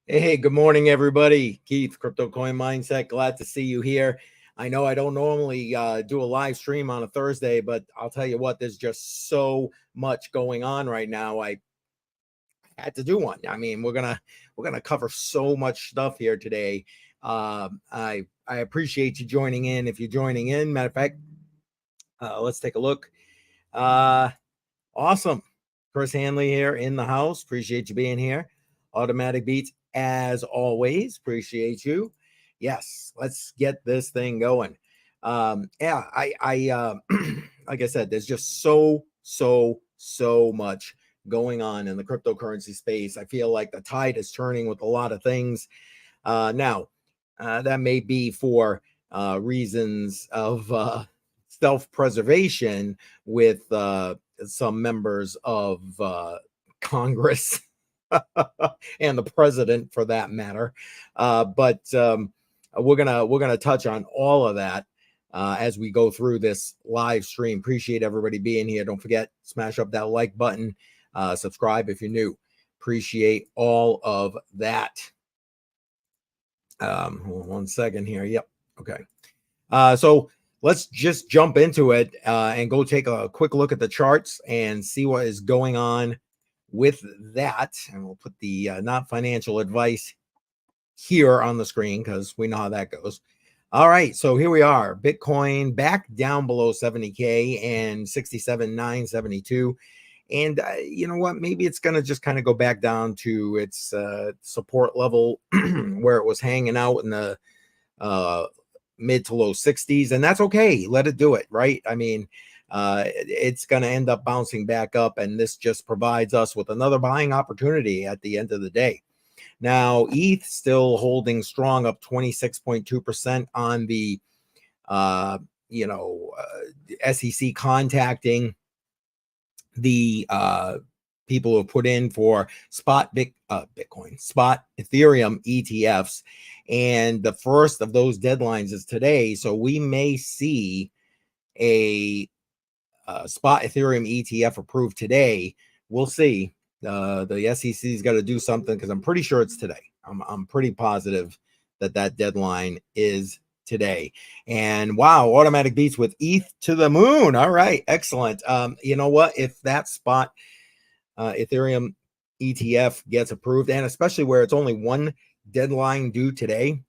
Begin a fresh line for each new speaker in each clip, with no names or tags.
Hey, good morning, everybody. Keith, Crypto Coin Mindset. Glad to see you here. I know I don't normally do a live stream on a Thursday, but I'll tell you what, there's just so much going on right now. I had to do one. I mean, we're gonna cover so much stuff here today. I appreciate you joining in. If you're joining in, matter of fact, let's take a look. Uh, Awesome. Chris Hanley here in the house. Appreciate you being here. Automatic Beats, as always. Appreciate you. Yes, let's get this thing going. Yeah, like I said, there's just so much going on in the cryptocurrency space. I feel like the tide is turning with a lot of things. Now, that may be for reasons of self-preservation with some members of Congress and the president, for that matter. But we're gonna touch on all of that as we go through this live stream. Appreciate everybody being here. Don't forget, smash up that like button, subscribe if you're new. Appreciate all of that. Hold on 1 second here. Yep. Okay. So let's just jump into it and go take a quick look at the charts and see what is going on with that. And we'll put the not financial advice here on the screen because we know how that goes. All right, so here we are. Bitcoin back down below 70K and 67,972. And you know what? Maybe it's going to just kind of go back down to its support level where it was hanging out in the mid to low 60s, and that's okay. Let it do it, right? I mean, it's going to end up bouncing back up, and this just provides us with another buying opportunity at the end of the day. Now, ETH still holding strong, up 26.2% on the SEC contacting the people who have put in for Bitcoin, spot Ethereum ETFs. And the first of those deadlines is today. So we may see a spot Ethereum ETF approved today. We'll see. The SEC's got to do something because I'm pretty sure it's today. I'm pretty positive that deadline is today. And wow, automatic beats with ETH to the moon. All right, excellent. You know what? If that spot Ethereum ETF gets approved, and especially where it's only one deadline due today,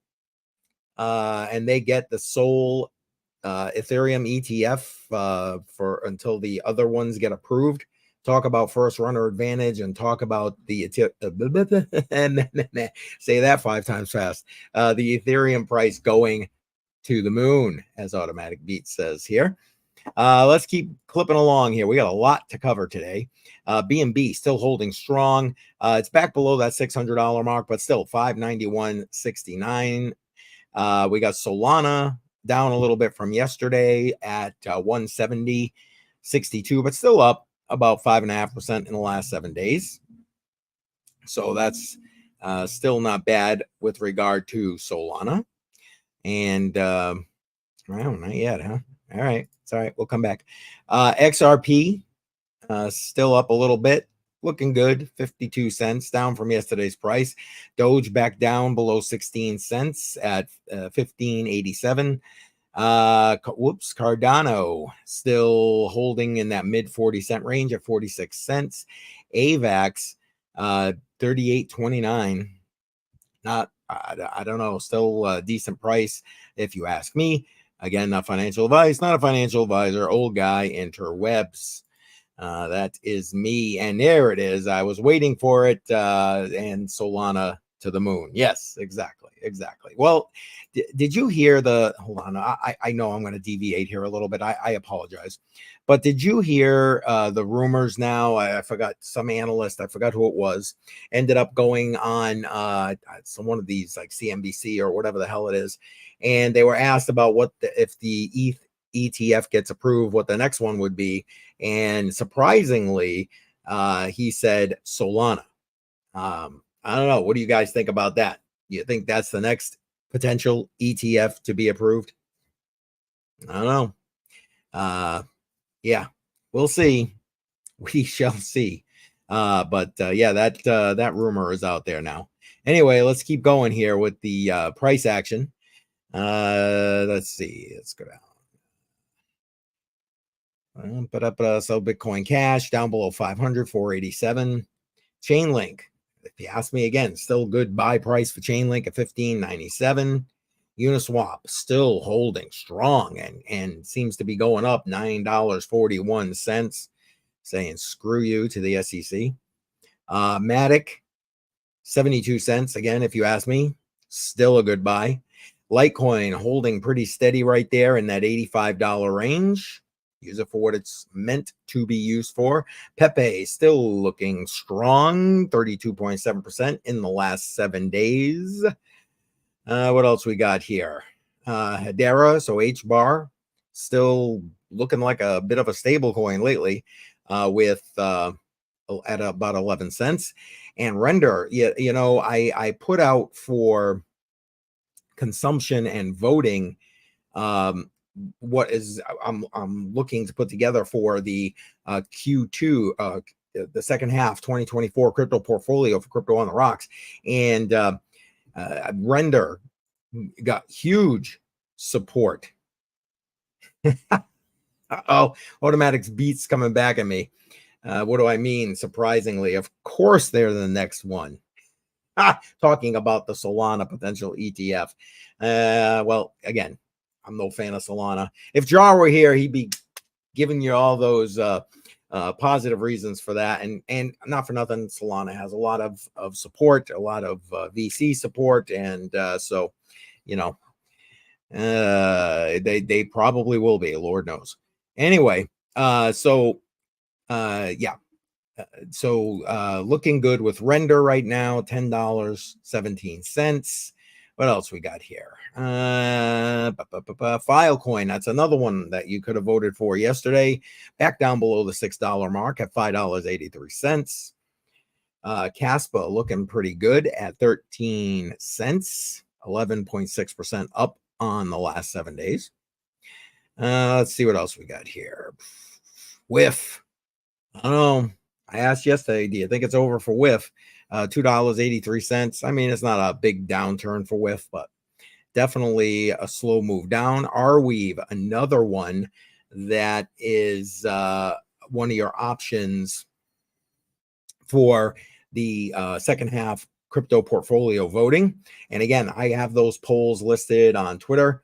and they get the sole Ethereum ETF for until the other ones get approved. Talk about first runner advantage and talk about the say that 5 times fast. The Ethereum price going to the moon, as Automatic Beats says here. Let's keep clipping along here. We got a lot to cover today. BNB still holding strong. It's back below that $600 mark, but still 591.69. We got Solana down a little bit from yesterday at 170.62, but still up about 5.5% in the last 7 days. So that's still not bad with regard to Solana. And well, not yet, huh? All right. It's all right. We'll come back. XRP still up a little bit. Looking good. 52 cents down from yesterday's price. Doge back down below 16 cents at 15.87. Cardano still holding in that mid 40-cent range at 46 cents. AVAX 38.29. Not, I don't know, still a decent price if you ask me. Again, not financial advice, not a financial advisor, old guy, interwebs. That is me. And there it is. I was waiting for it. And Solana to the moon. Yes, exactly. Well, did you hear hold on. I know I'm going to deviate here a little bit. I apologize. But did you hear the rumors now? I forgot, some analyst, I forgot who it was, ended up going on one of these like CNBC or whatever the hell it is. And they were asked about if the ETH ETF gets approved, what the next one would be. And surprisingly, he said Solana. I don't know. What do you guys think about that? You think that's the next potential ETF to be approved? I don't know. Yeah, we'll see. We shall see. Yeah, that rumor is out there now. Anyway, let's keep going here with the price action. Let's see. Let's go down. So Bitcoin Cash down below 500, 487. Chainlink, if you ask me again, still good buy price for Chainlink at 15.97. Uniswap still holding strong and seems to be going up $9.41, saying screw you to the SEC. Matic, 72 cents. Again, if you ask me, still a good buy. Litecoin holding pretty steady right there in that $85 range. Use it for what it's meant to be used for. Pepe still looking strong, 32.7% in the last 7 days. What else we got here? Hedera, so H bar, still looking like a bit of a stable coin lately, with at about 11 cents. And Render, I put out for consumption and voting what is I'm looking to put together for the Q2 the second half 2024 crypto portfolio for Crypto on the Rocks. And Render got huge support. Oh, Automatics Beats coming back at me. What do I mean? Surprisingly, of course, they're the next one. Talking about the Solana potential ETF. Well, again, I'm no fan of Solana. If Jar were here, he'd be giving you all those positive reasons for that. And not for nothing, Solana has a lot of support, a lot of VC support, and so they probably will be. Lord knows. Anyway, yeah. So looking good with Render right now, $10.17. What else we got here? Filecoin, that's another one that you could have voted for yesterday. Back down below the $6 mark at $5.83. Caspa looking pretty good at 13 cents, 11.6% up on the last 7 days. Let's see what else we got here. Whiff. I don't know. I asked yesterday, do you think it's over for Whiff? $2.83. I mean, it's not a big downturn for Whiff, but definitely a slow move down. Arweave, another one that is one of your options for the second half crypto portfolio voting. And again, I have those polls listed on Twitter,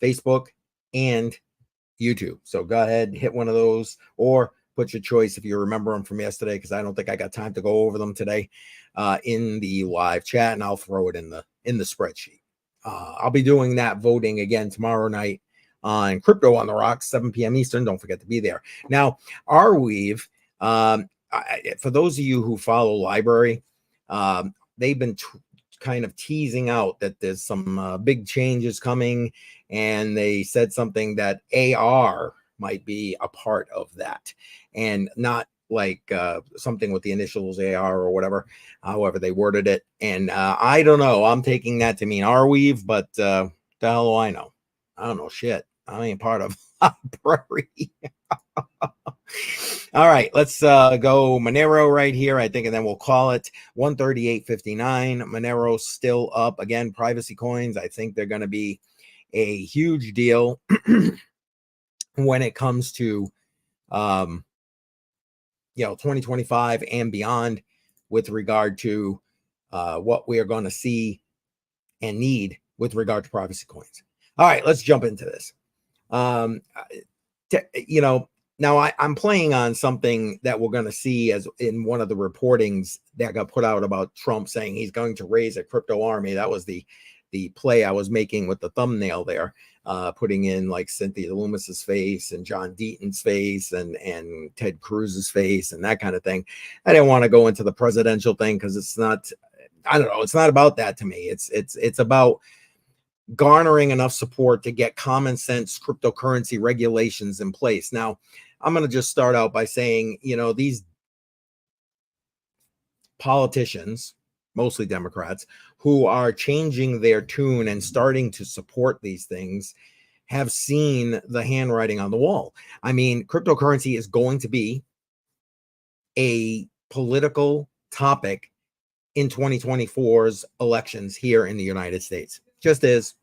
Facebook, and YouTube. So go ahead, hit one of those, or put your choice if you remember them from yesterday, because I don't think I got time to go over them today in the live chat, and I'll throw it in the spreadsheet. I'll be doing that voting again tomorrow night on Crypto on the Rocks, 7 p.m. Eastern. Don't forget to be there. Now, Arweave, for those of you who follow Library, they've been kind of teasing out that there's some big changes coming, and they said something that AR might be a part of that, and not like something with the initials AR or whatever, however they worded it. And I don't know. I'm taking that to mean Arweave, but the hell do I know? I don't know shit. I ain't part of Library. All right, let's go Monero right here, I think, and then we'll call it 138.59. Monero still up. Again, privacy coins, I think they're going to be a huge deal when it comes to 2025 and beyond, with regard to what we are going to see and need with regard to privacy coins. All right, let's jump into this. Now I'm playing on something that we're going to see as in one of the reportings that got put out about Trump saying he's going to raise a crypto army. That was the play I was making with the thumbnail there, putting in like Cynthia Loomis's face and John Deaton's face and Ted Cruz's face and that kind of thing. I didn't want to go into the presidential thing because it's not, I don't know, it's not about that to me. It's about garnering enough support to get common sense cryptocurrency regulations in place. Now, I'm going to just start out by saying, these politicians, mostly Democrats, who are changing their tune and starting to support these things have seen the handwriting on the wall. I mean, cryptocurrency is going to be a political topic in 2024's elections here in the United States. Just is.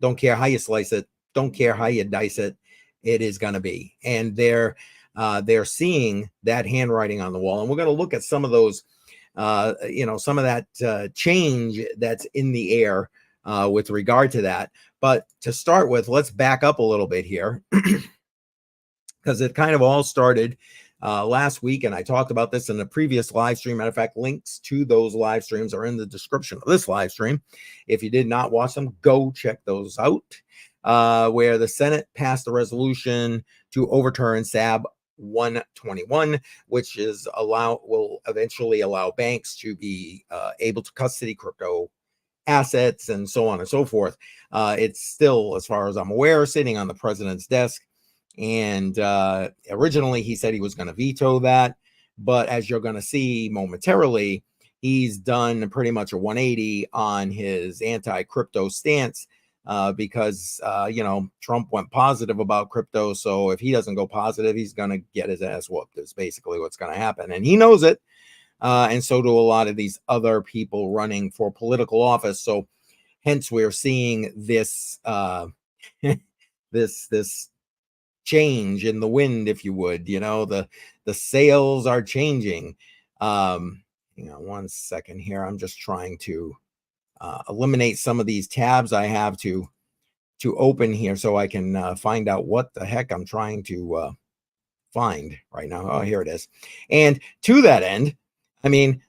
Don't care how you slice it. Don't care how you dice it. It is going to be. And they're seeing that handwriting on the wall. And we're going to look at some of those, some of that change that's in the air with regard to that. But to start with, let's back up a little bit here because it kind of all started last week, and I talked about this in the previous live stream. Matter of fact, links to those live streams are in the description of this live stream. If you did not watch them, go check those out. Where the Senate passed a resolution to overturn SAB 121, which will eventually allow banks to be able to custody crypto assets and so on and so forth. It's still, as far as I'm aware, sitting on the president's desk. And originally he said he was going to veto that. But as you're going to see momentarily, he's done pretty much a 180 on his anti-crypto stance because, Trump went positive about crypto. So if he doesn't go positive, he's going to get his ass whooped is basically what's going to happen. And he knows it. And so do a lot of these other people running for political office. So hence we're seeing this this change in the wind, if you would. The sails are changing. One second here. I'm just trying to eliminate some of these tabs I have to open here so I can find out what the heck I'm trying to find right now. Oh, here it is. And to that end,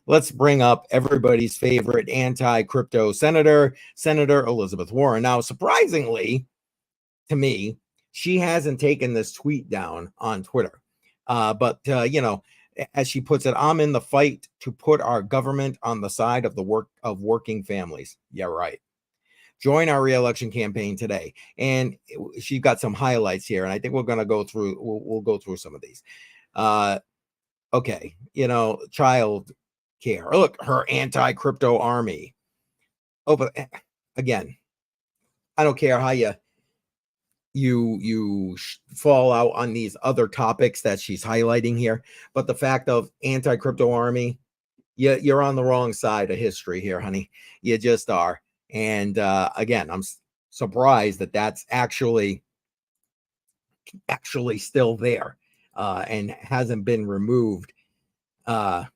let's bring up everybody's favorite anti-crypto senator, Senator Elizabeth Warren. Now, surprisingly to me, she hasn't taken this tweet down on Twitter. But as she puts it, I'm in the fight to put our government on the side of working families. Yeah, right. Join our re-election campaign today. And she's got some highlights here, and I think we're going to go through. We'll go through some of these. Okay, child care. Look, her anti-crypto army. Oh, but again, I don't care how you fall out on these other topics that she's highlighting here, but the fact of anti-crypto army, you're on the wrong side of history here, honey. You just are. And again, I'm surprised that that's actually still there and hasn't been removed. And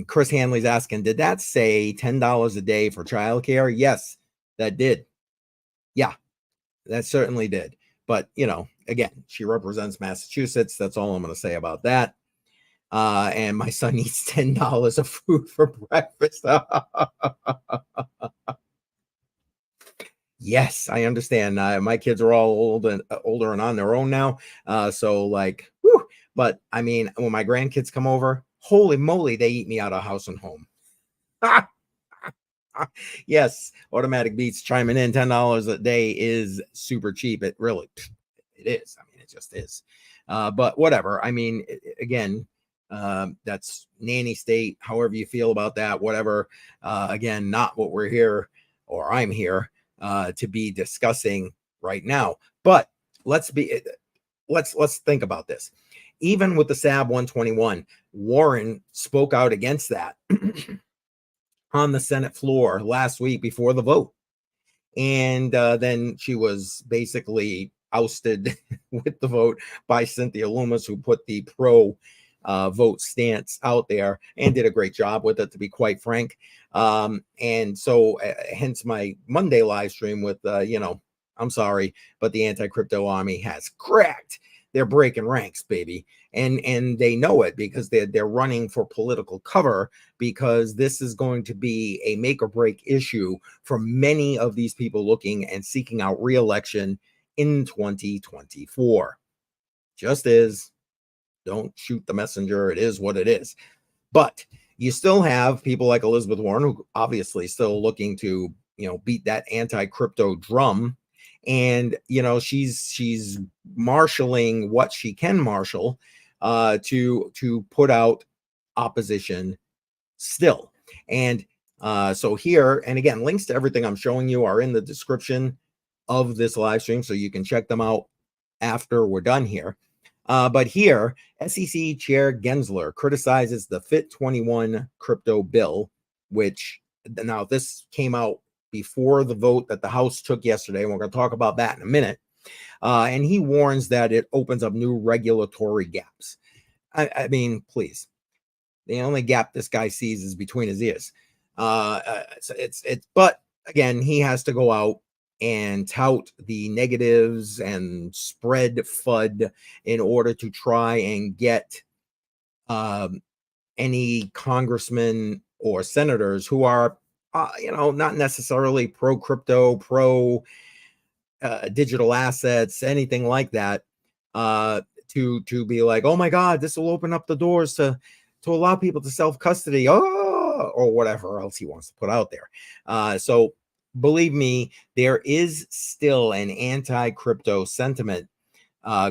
Chris Hanley's asking, did that say $10 a day for childcare? Yes, that did. Yeah, that certainly did. But, again, she represents Massachusetts. That's all I'm going to say about that. And my son eats $10 of food for breakfast. Yes, I understand. My kids are all older and on their own now. So like, whew. But when my grandkids come over, holy moly, they eat me out of house and home. Yes, Automatic Beats chiming in. $10 a day is super cheap. It really, it is. It just is. But whatever. Again, that's nanny state. However you feel about that, whatever. Again, not what we're here, or I'm here to be discussing right now. But let's think about this. Even with the SAB 121, Warren spoke out against that on the Senate floor last week before the vote. And then she was basically ousted with the vote by Cynthia Lummis, who put the pro vote stance out there and did a great job with it, to be quite frank. And so hence my Monday live stream with, I'm sorry, but the anti-crypto army has cracked. They're breaking ranks, baby. And they know it because they're running for political cover, because this is going to be a make or break issue for many of these people looking and seeking out re-election in 2024. Just is. Don't shoot the messenger. It is what it is. But you still have people like Elizabeth Warren, who obviously still looking to, beat that anti-crypto drum. And, she's marshaling what she can marshal to put out opposition still. And so here, and again, links to everything I'm showing you are in the description of this live stream, so you can check them out after we're done here. But here, SEC Chair Gensler criticizes the FIT 21 crypto bill, which now this came out before the vote that the House took yesterday. And we're going to talk about that in a minute. And he warns that it opens up new regulatory gaps. I mean, please. The only gap this guy sees is between his ears. But again, he has to go out and tout the negatives and spread FUD in order to try and get any congressmen or senators who are, not necessarily pro crypto, pro digital assets, anything like that, uh, to be like, oh my God, this will open up the doors to allow people to self custody, or whatever else he wants to put out there. So believe me, there is still an anti crypto sentiment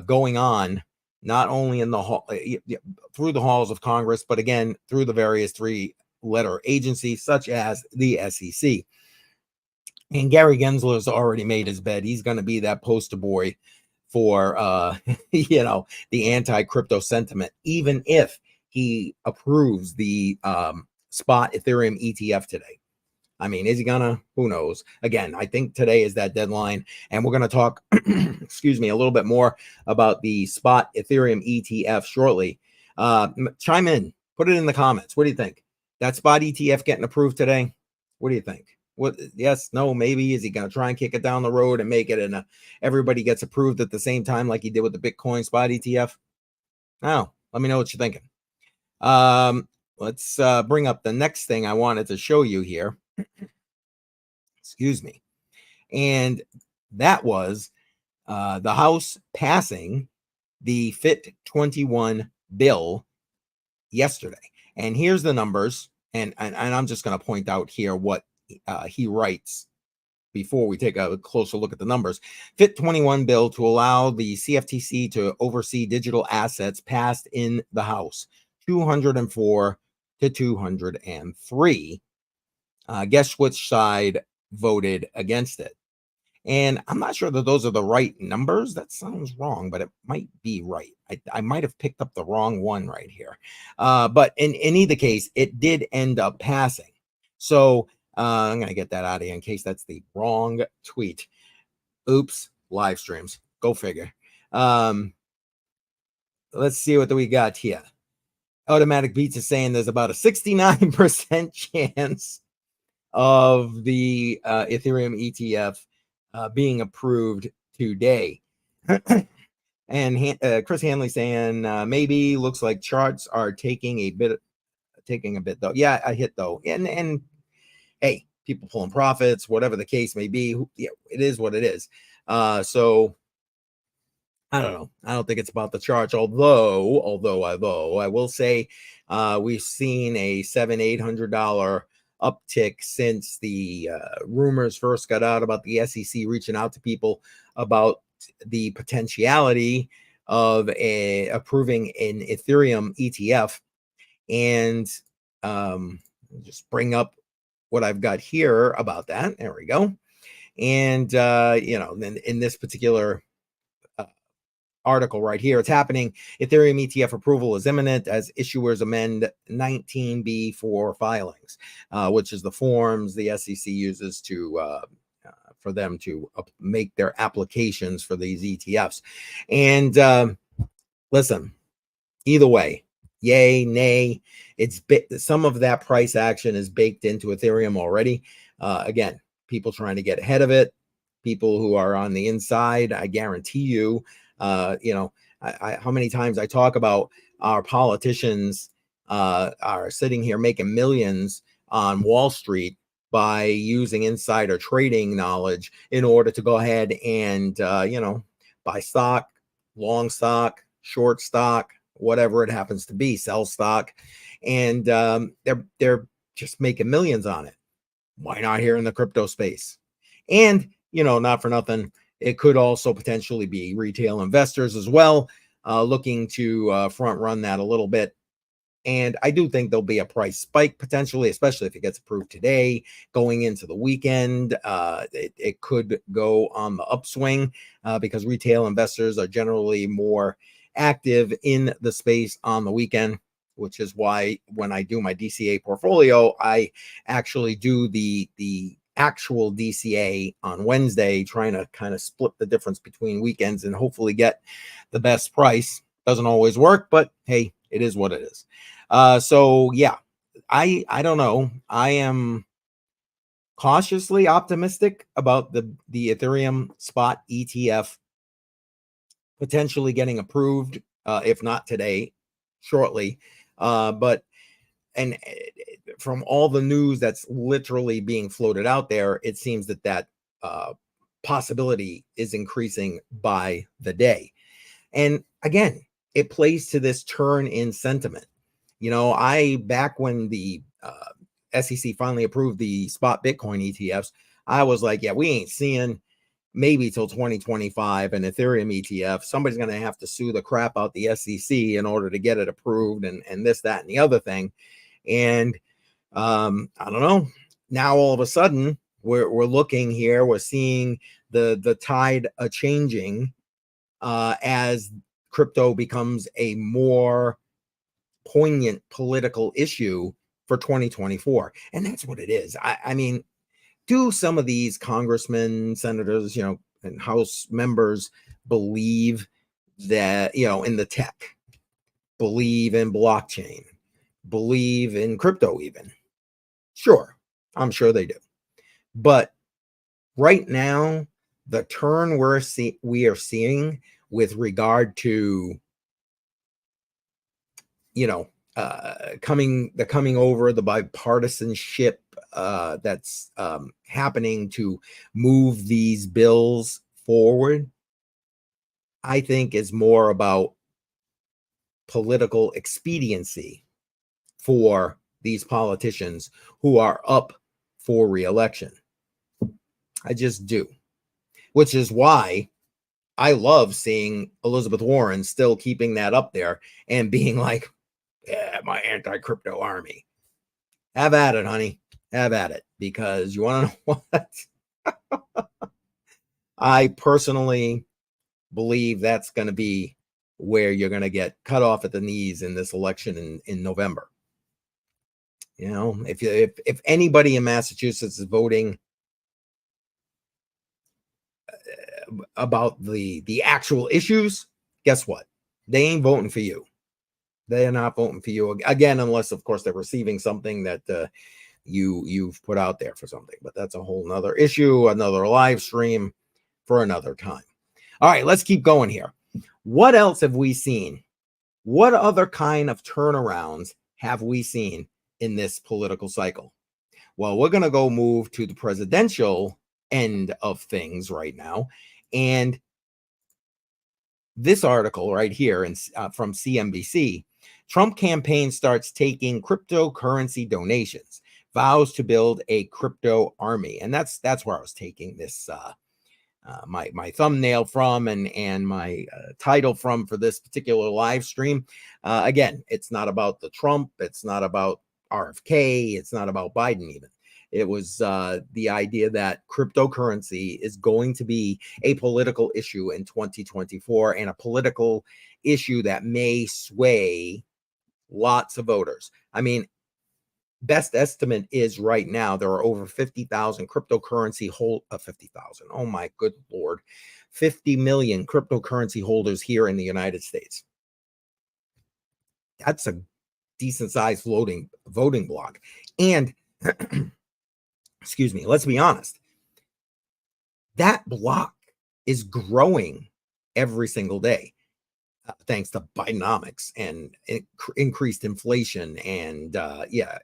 going on, not only in the hall through the halls of Congress, but again through the various three-letter agencies such as the SEC. And Gary Gensler's already made his bed. He's going to be that poster boy for the anti-crypto sentiment, even if he approves the spot Ethereum ETF today. I mean, is he gonna? Who knows? Again, I think today is that deadline, and we're gonna talk, excuse me, a little bit more about the spot Ethereum ETF shortly. Chime in, put it in the comments. What do you think? That spot ETF getting approved today? What do you think? What? Yes, no, maybe. Is he gonna try and kick it down the road and make it and everybody gets approved at the same time, like he did with the Bitcoin spot ETF? Oh, let me know what you're thinking. Let's bring up the next thing I wanted to show you here. Excuse me. And that was the House passing the FIT 21 bill yesterday. And here's the numbers. And I'm just going to point out here what he writes before we take a closer look at the numbers. FIT 21 bill to allow the CFTC to oversee digital assets passed in the House, 204 to 203. Guess which side voted against it? And I'm not sure that those are the right numbers. That sounds wrong, but it might be right. I might have picked up the wrong one right here. But in either case, it did end up passing. So I'm going to get that out of here in case that's the wrong tweet. Oops, live streams. Go figure. Let's see what we got here. Automatic Beats is saying there's about a 69% chance of the Ethereum ETF being approved today. And Chris Hanley saying maybe looks like charts are taking a bit though. Yeah, I hit though. And hey, people pulling profits, whatever the case may be. Yeah, it is what it is. So I don't know. I don't think it's about the charge. Although I will say we've seen a $700-800 uptick since the rumors first got out about the SEC reaching out to people about the potentiality of approving an Ethereum ETF. And just bring up what I've got here about that. There we go. And then in this particular article right here, it's happening. Ethereum ETF approval is imminent as issuers amend 19B for filings, which is the forms the SEC uses to for them to make their applications for these ETFs. And listen, either way, yay, nay, some of that price action is baked into Ethereum already. Again, people trying to get ahead of it, people who are on the inside, I guarantee you, how many times I talk about our politicians are sitting here making millions on Wall Street by using insider trading knowledge in order to go ahead and buy stock, long stock, short stock, whatever it happens to be, sell stock, and they're just making millions on it. Why not here in the crypto space? And not for nothing, it could also potentially be retail investors as well, looking to front run that a little bit. And I do think there'll be a price spike potentially, especially if it gets approved today, going into the weekend. It could go on the upswing because retail investors are generally more active in the space on the weekend, which is why when I do my DCA portfolio, I actually do the actual DCA on Wednesday, trying to kind of split the difference between weekends and hopefully get the best price. Doesn't always work, but hey, it is what it is. So yeah, I don't know. I am cautiously optimistic about the Ethereum spot ETF potentially getting approved, if not today, shortly. But and from all the news that's literally being floated out there, it seems that possibility is increasing by the day. And again, it plays to this turn in sentiment. I back when the SEC finally approved the spot Bitcoin ETFs, I was like, yeah, we ain't seeing maybe till 2025 an Ethereum ETF. Somebody's going to have to sue the crap out the SEC in order to get it approved, and this, that, and the other thing. And I don't know. Now all of a sudden, we're looking here. We're seeing the tide changing as crypto becomes a more poignant political issue for 2024, and that's what it is. I mean, do some of these congressmen, senators, and House members believe that, in the tech, believe in blockchain, believe in crypto even? Sure, I'm sure they do. But right now, the turn we are seeing with regard to, coming over, the bipartisanship that's happening to move these bills forward, I think is more about political expediency for these politicians who are up for reelection. I just do, which is why I love seeing Elizabeth Warren still keeping that up there and being like, yeah, my anti-crypto army. Have at it, honey. Have at it. Because you want to know what? I personally believe that's going to be where you're going to get cut off at the knees in this election in November. If anybody in Massachusetts is voting about the actual issues, guess what? They ain't voting for you. They're not voting for you again, unless of course they're receiving something that you've put out there for something. But that's a whole nother issue, another live stream for another time. All right, let's keep going here. What else have we seen? What other kind of turnarounds have we seen in this political cycle? Well, we're going to go move to the presidential end of things right now. And this article right here from CNBC, Trump campaign starts taking cryptocurrency donations, vows to build a crypto army. And that's where I was taking this my thumbnail from and my title from for this particular live stream. Again, it's not about the Trump, it's not about RFK, it's not about Biden even. It was the idea that cryptocurrency is going to be a political issue in 2024, and a political issue that may sway lots of voters. I mean, best estimate is right now there are over 50,000 cryptocurrency 50,000. Oh my good Lord. 50 million cryptocurrency holders here in the United States. That's a decent sized voting block. And excuse me, let's be honest. That block is growing every single day. Thanks to Bidenomics and increased inflation and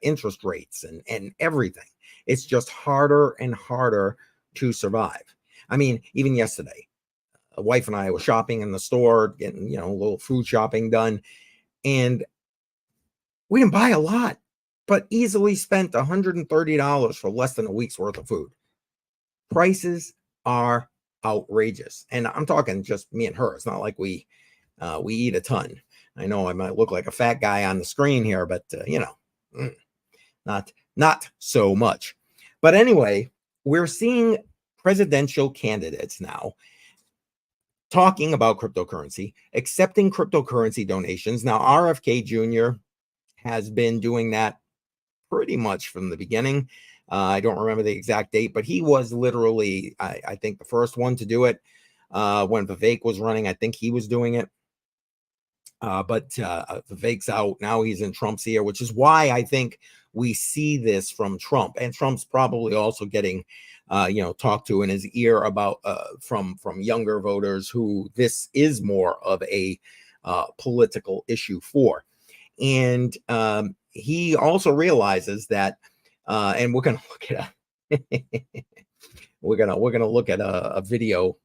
interest rates and everything. It's just harder and harder to survive. I mean, even yesterday, a wife and I were shopping in the store, getting a little food shopping done, and we didn't buy a lot, but easily spent $130 for less than a week's worth of food. Prices are outrageous, and I'm talking just me and her. It's not like we eat a ton. I know I might look like a fat guy on the screen here, but not so much. But anyway, we're seeing presidential candidates now talking about cryptocurrency, accepting cryptocurrency donations. Now, RFK Jr. has been doing that pretty much from the beginning. I don't remember the exact date, but he was literally, I think, the first one to do it. When Vivek was running, I think he was doing it. But Vivek's out. Now he's in Trump's ear, which is why I think we see this from Trump. And Trump's probably also getting, talked to in his ear about from younger voters who this is more of a political issue for. And he also realizes that, and we're going to look at we're gonna look at a video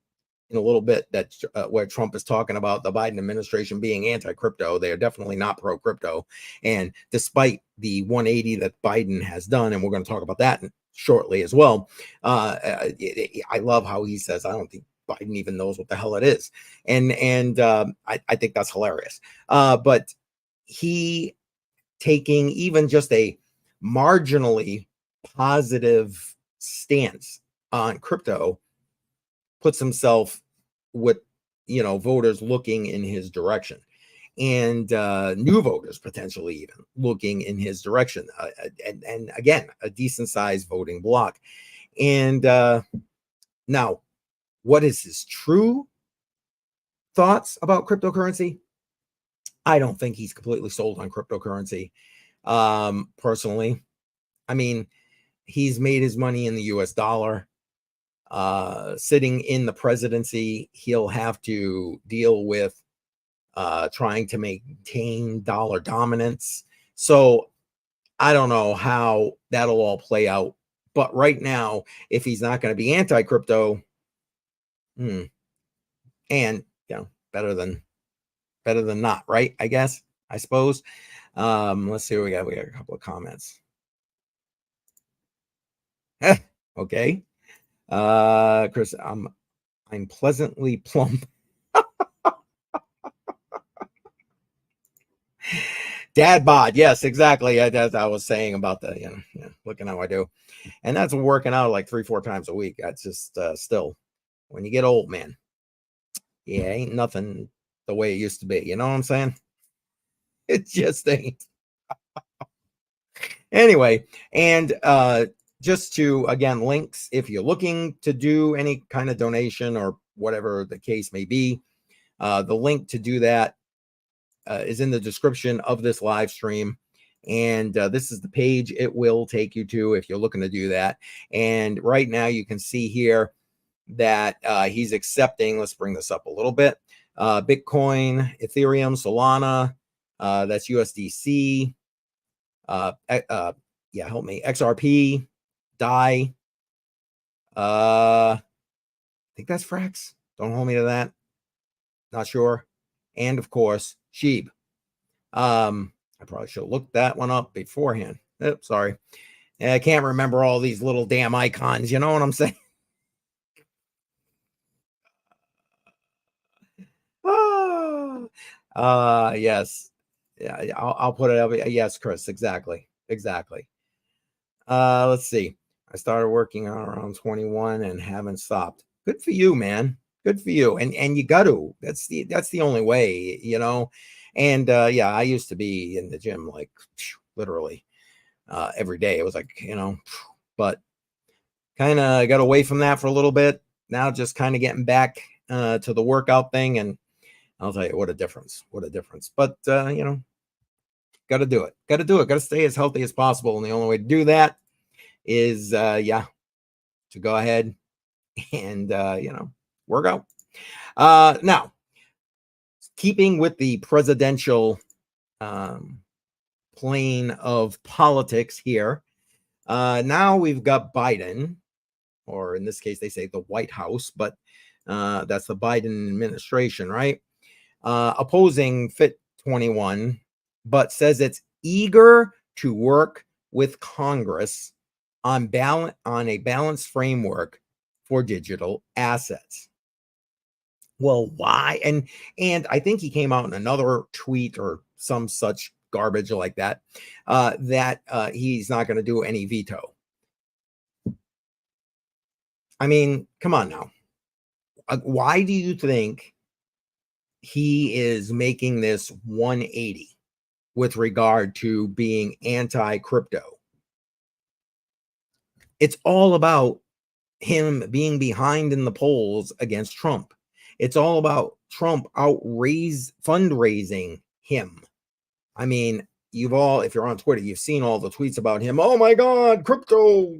in a little bit that where Trump is talking about the Biden administration being anti-crypto. They are definitely not pro-crypto, and despite the 180 that Biden has done, and we're going to talk about that shortly as well. I love how he says, "I don't think Biden even knows what the hell it is," and I think that's hilarious. But he taking even just a marginally positive stance on crypto puts himself with voters looking in his direction, and new voters potentially even looking in his direction, and again, a decent sized voting block. And now, what is his true thoughts about cryptocurrency? I don't think he's completely sold on cryptocurrency. Personally, I mean, he's made his money in the US dollar. Sitting in the presidency, he'll have to deal with trying to maintain dollar dominance. So I don't know how that'll all play out. But right now, if he's not going to be anti-crypto, and better than not, right? I guess, I suppose. Let's see what we got. We got a couple of comments. Okay. Chris, I'm pleasantly plump. Dad bod, yes, exactly. As I was saying about the, looking how I do, and that's working out like 3-4 times a week. That's just still, when you get old, man, yeah, ain't nothing the way it used to be. You know what I'm saying? It just ain't. Anyway, and just to again, links if you're looking to do any kind of donation or whatever the case may be, the link to do that is in the description of this live stream. And this is the page it will take you to if you're looking to do that. And right now you can see here that he's accepting, let's bring this up a little bit, Bitcoin, Ethereum, Solana, that's USDC, help me, XRP, DAI, I think that's Frax. Don't hold me to that. Not sure. And of course, Sheeb. I probably should have looked that one up beforehand. Oops, sorry. I can't remember all these little damn icons. You know what I'm saying? Yes. Yeah, I'll put it up. Yes, Chris, exactly. Exactly. Let's see. I started working on around 21 and haven't stopped. Good for you, man. Good for you. And you got to. That's the only way, And yeah, I used to be in the gym like literally every day. It was like, but kind of got away from that for a little bit. Now just kind of getting back to the workout thing, and I'll tell you, what a difference. What a difference. But got to do it. Got to do it. Got to stay as healthy as possible, and the only way to do that is to go ahead and work out. Now, keeping with the presidential plane of politics here, now we've got Biden, or in this case they say the White House, but that's the Biden administration, right? Opposing Fit 21, but says it's eager to work with Congress on a balanced framework for digital assets. Well, why? And I think he came out in another tweet or some such garbage like that, that he's not going to do any veto. I mean, come on now. Why do you think he is making this 180 with regard to being anti-crypto. It's all about him being behind in the polls against Trump. It's all about Trump fundraising him. I mean, if you're on Twitter, you've seen all the tweets about him. Oh my God, crypto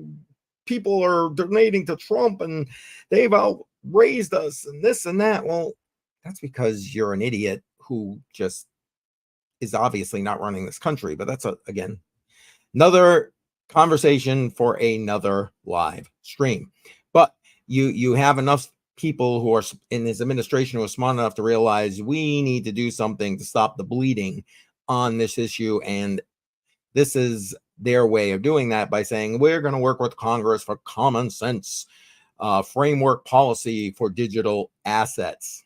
people are donating to Trump and they've outraised us and this and that. Well, that's because you're an idiot who just is obviously not running this country. But that's again another conversation for another live stream. But you have enough people who are in his administration who are smart enough to realize we need to do something to stop the bleeding on this issue, and this is their way of doing that by saying we're going to work with Congress for common sense framework policy for digital assets.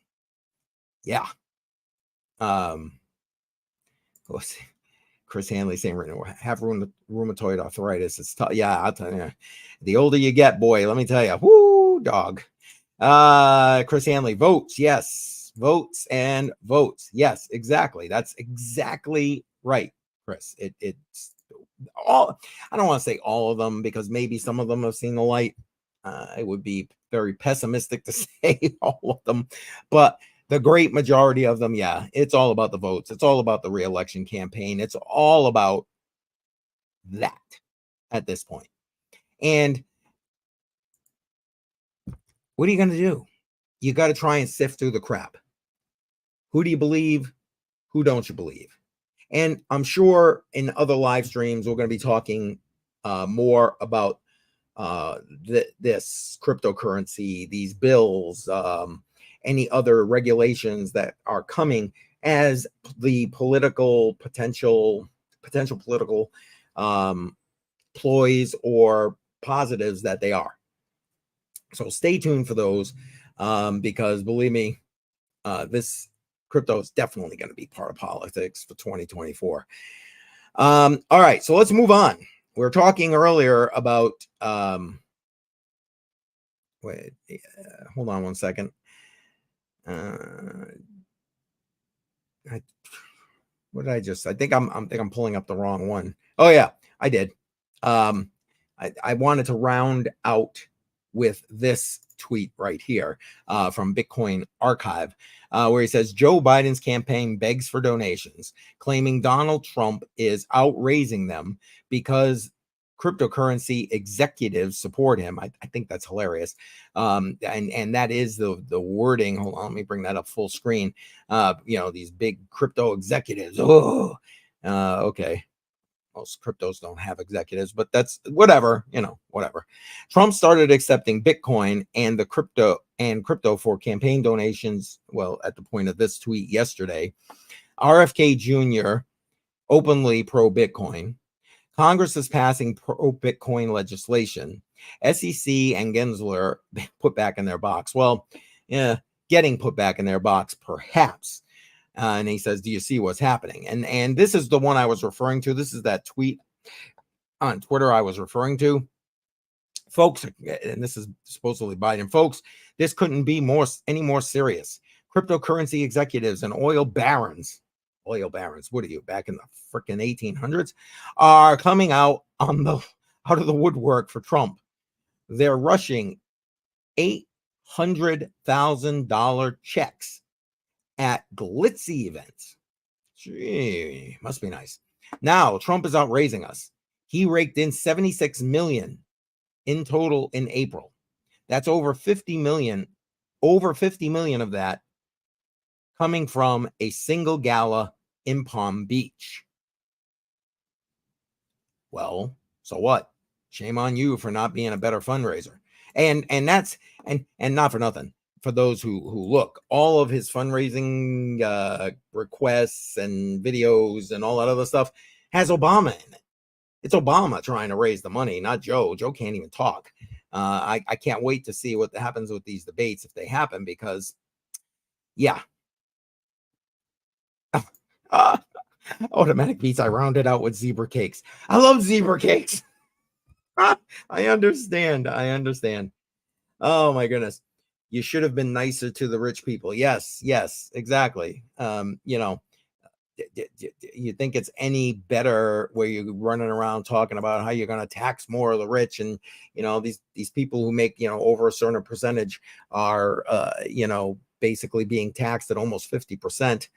Yeah. Let's see. Chris Hanley saying right now, have rheumatoid arthritis. It's tough. Yeah, I'll tell you. The older you get, boy, let me tell you. Whoo, dog. Chris Hanley, votes, yes. Votes and votes. Yes, exactly. That's exactly right, Chris. It's all, I don't want to say all of them because maybe some of them have seen the light. It would be very pessimistic to say all of them, but the great majority of them, yeah, it's all about the votes. It's all about the reelection campaign. It's all about that at this point. And what are you going to do? You got to try and sift through the crap. Who do you believe? Who don't you believe? And I'm sure in other live streams, we're going to be talking more about this cryptocurrency, these bills, any other regulations that are coming as the potential political ploys or positives that they are. So stay tuned for those because believe me, this crypto is definitely going to be part of politics for 2024. All right, so let's move on. We were talking earlier about wait, hold on one second. What did I just? I think I'm pulling up the wrong one. Oh yeah, I did. I wanted to round out with this tweet right here from Bitcoin Archive, where he says Joe Biden's campaign begs for donations, claiming Donald Trump is outraising them because cryptocurrency executives support him. I think that's hilarious. And that is the wording. Hold on, let me bring that up full screen. These big crypto executives. Oh, okay. Most cryptos don't have executives, but that's whatever, whatever. Trump started accepting Bitcoin and crypto for campaign donations. Well, at the point of this tweet yesterday, RFK Jr. openly pro Bitcoin. Congress is passing pro-Bitcoin legislation. SEC and Gensler put back in their box. Well, yeah, getting put back in their box, perhaps. And he says, do you see what's happening? And this is the one I was referring to. This is that tweet on Twitter I was referring to. Folks, and this is supposedly Biden. Folks, this couldn't be any more serious. Cryptocurrency executives and oil barons, what are you, back in the freaking 1800s, are coming out of the woodwork for Trump. They're rushing $800,000 checks at glitzy events. Gee, must be nice. Now Trump is outraising us. He raked in 76 million in total in April. That's over 50 million. Over 50 million of that coming from a single gala in Palm Beach. Well, so what? Shame on you for not being a better fundraiser. And that's and not for nothing. For those who look, all of his fundraising requests and videos and all that other stuff has Obama in it. It's Obama trying to raise the money, not Joe. Joe can't even talk. I can't wait to see what happens with these debates if they happen, because yeah. Automatic beats, I rounded out with zebra cakes. I love zebra cakes. I understand. Oh my goodness. You should have been nicer to the rich people. Yes, yes, exactly. You think it's any better where you're running around talking about how you're going to tax more of the rich, and these people who make over a certain percentage are basically being taxed at almost 50%,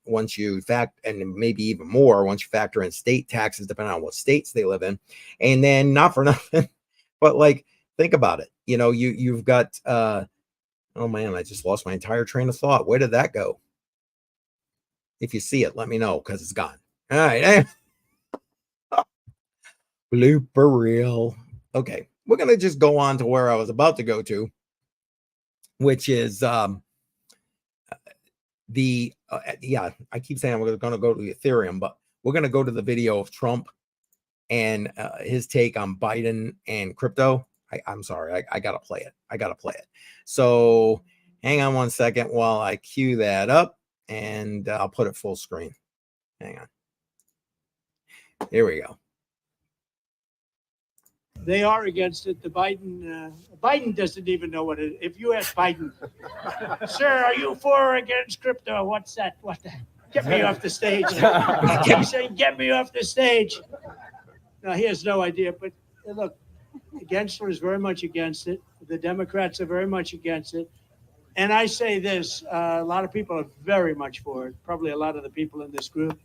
once you and maybe even more once you factor in state taxes depending on what states they live in. And then, not for nothing, but like, think about it. You've got oh man, I just lost my entire train of thought. Where did that go? If you see it, let me know, because it's gone. All right. Blooper reel. Okay. We're going to just go on to where I was about to go to, which is yeah, I keep saying we're going to go to the Ethereum, but we're going to go to the video of Trump and his take on Biden and crypto. I'm sorry. I got to play it. So hang on one second while I cue that up, and I'll put it full screen. Hang on. Here we go.
They are against it. The Biden doesn't even know what it is. If you ask Biden, sir, are you for or against crypto? What's that? What the? Get me off the stage. He keeps saying, get me off the stage. No, he has no idea. But look, Gensler is very much against it. The Democrats are very much against it. And I say this, a lot of people are very much for it, probably a lot of the people in this group.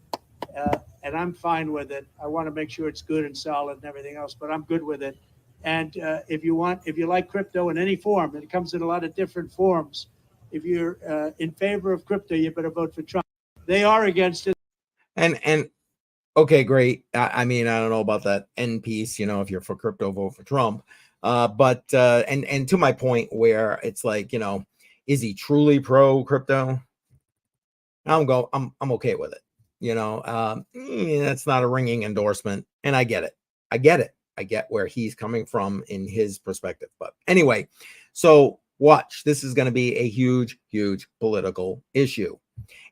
And I'm fine with it. I want to make sure it's good and solid and everything else, but I'm good with it. And if you like crypto in any form, and it comes in a lot of different forms, if you're in favor of crypto, you better vote for Trump. They are against it.
And okay, great. I mean, I don't know about that end piece. If you're for crypto, vote for Trump. But and to my point, where it's like, is he truly pro crypto? I'm okay with it. That's not a ringing endorsement, and I get it. I get where he's coming from in his perspective. But anyway, so watch. This is going to be a huge, huge political issue.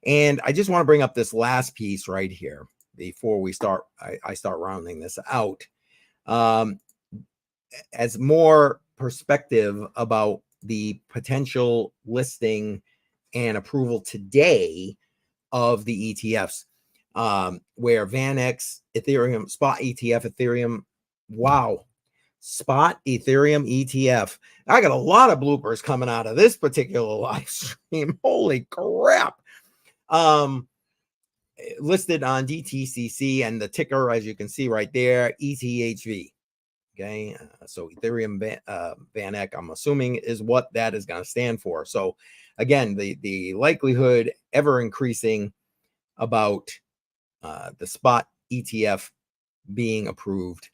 And I just want to bring up this last piece right here before we start. I start rounding this out. As more perspective about the potential listing and approval today of the ETFs, where VanEx, Ethereum, Spot ETF, Ethereum, wow, Spot Ethereum ETF. I got a lot of bloopers coming out of this particular live stream. Holy crap. Listed on DTCC, and the ticker, as you can see right there, ETHV. Okay, so Ethereum VanEck, I'm assuming, is what that is going to stand for. So again, the likelihood ever increasing about the spot ETF being approved.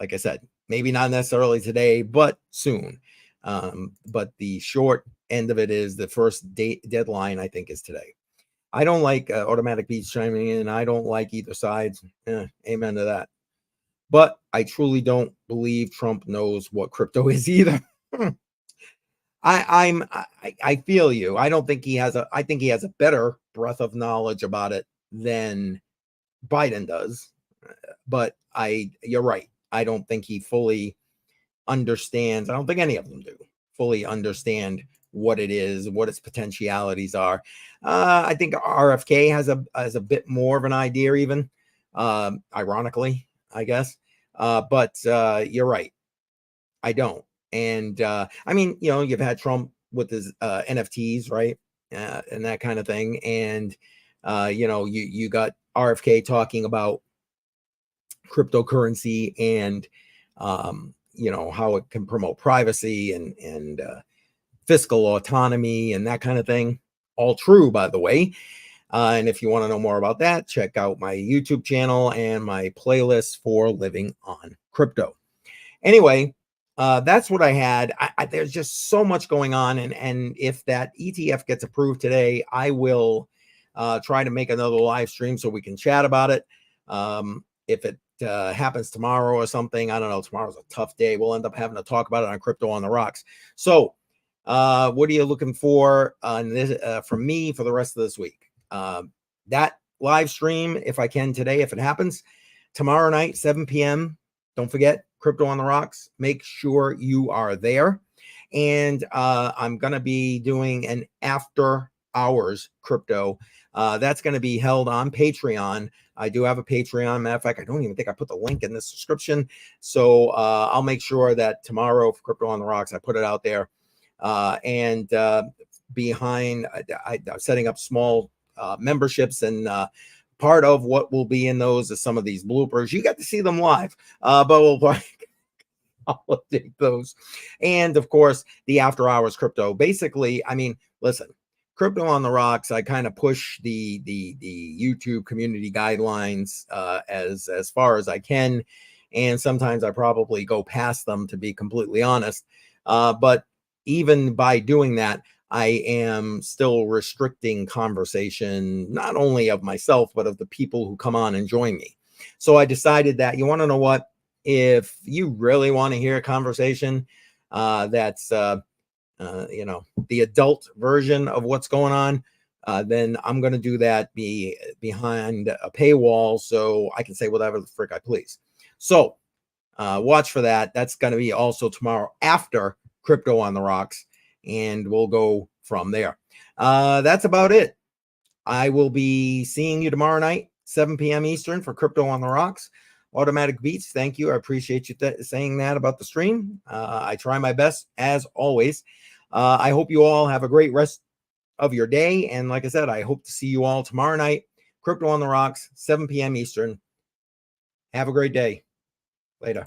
Like I said, maybe not necessarily today, but soon. But the short end of it is the first deadline, I think, is today. I don't like automatic beats chiming in. I don't like either side. Amen to that. But I truly don't believe Trump knows what crypto is either. I feel you. I don't think he has I think he has a better breadth of knowledge about it than Biden does. But you're right. I don't think he fully understands. I don't think any of them do fully understand what it is, what its potentialities are. I think RFK has a bit more of an idea, even ironically, I guess. But you're right. I don't. And I mean, you've had Trump with his NFTs, right? And that kind of thing. And you got RFK talking about cryptocurrency and how it can promote privacy and fiscal autonomy and that kind of thing. All true, by the way. And if you want to know more about that, check out my YouTube channel and my playlist for Living on Crypto. Anyway, that's what I had. There's just so much going on. And if that ETF gets approved today, I will try to make another live stream so we can chat about it. If it happens tomorrow or something, I don't know. Tomorrow's a tough day. We'll end up having to talk about it on Crypto on the Rocks. So what are you looking for on this from me for the rest of this week? That live stream, if I can today, if it happens, tomorrow night, 7 p.m. Don't forget, Crypto on the Rocks. Make sure you are there. And I'm going to be doing an after hours crypto. That's going to be held on Patreon. I do have a Patreon. Matter of fact, I don't even think I put the link in the description. So I'll make sure that tomorrow for Crypto on the Rocks, I put it out there. And behind, I'm setting up small memberships, and part of what will be in those is some of these bloopers. You get to see them live, but we'll I'll update those. And of course, the after hours crypto. Basically, I mean, listen, Crypto on the Rocks, I kind of push the YouTube community guidelines as far as I can. And sometimes I probably go past them, to be completely honest. But even by doing that, I am still restricting conversation, not only of myself, but of the people who come on and join me. So I decided that, you want to know what? If you really want to hear a conversation that's the adult version of what's going on, then I'm going to do that behind a paywall, so I can say whatever the frick I please. So watch for that. That's going to be also tomorrow after Crypto on the Rocks, and we'll go from there. That's about it. I will be seeing you tomorrow night, 7 p.m. Eastern, for Crypto on the Rocks. Automatic Beats, thank you. I appreciate you saying that about the stream. I try my best, as always. I hope you all have a great rest of your day. And like I said, I hope to see you all tomorrow night, Crypto on the Rocks, 7 p.m. Eastern. Have a great day. Later.